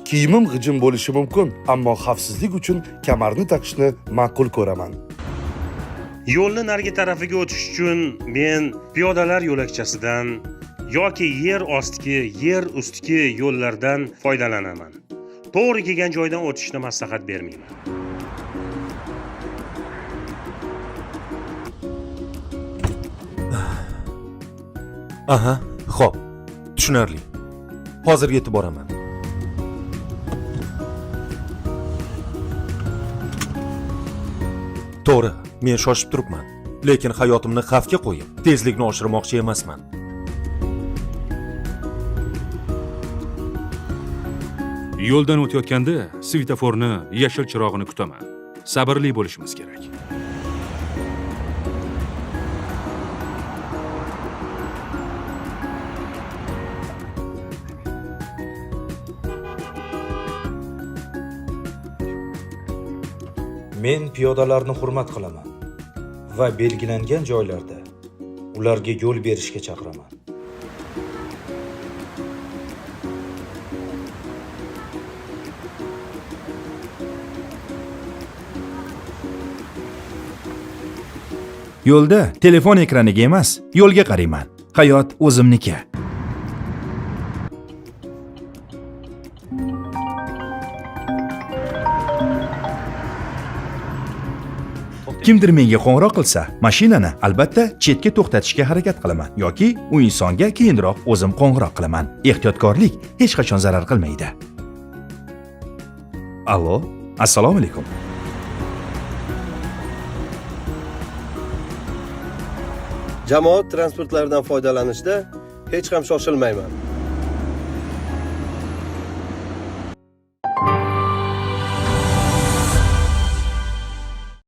Kiyimim g'ijim bo'lishi mumkin, ammo xavfsizlik uchun kamarni taqishni ma'qul ko'raman. Yo'lni narigi tarafiga o'tish uchun men piyodalar yo'lakchasidan yoki yer ustiki yo'llardan foydalanaman. To'g'ri kelgan joydan o'tishni maslahat bermayman. Aha, xo'p. Tushunarli. Hozir yetib boraman. To'g'ri, men shoshib turibman, lekin hayotimni xavfga qo'yib, tezlikni oshirmoqchi emasman. Yo'ldan o'tayotganda svetoforni yashil chirog'ini kutaman. Sabrli bo'lishimiz kerak. Men piyodalarni hurmat qilaman va belgilangan joylarda ularga yo'l berishga chaqiraman. Yo'lda telefon ekraniga emas, yo'lga qarayman. Hayot o'zimniki. Kimdir menga qo'ng'iroq qilsa, mashinani albatta chetga to'xtatishga harakat qilaman yoki u insonga keyinroq o'zim qo'ng'iroq qilaman. Ehtiyotkorlik hech qachon zarar qilmaydi. Allo, assalomu alaykum. Jamoat transportlaridan foydalanishda hech ham shoshilmayman.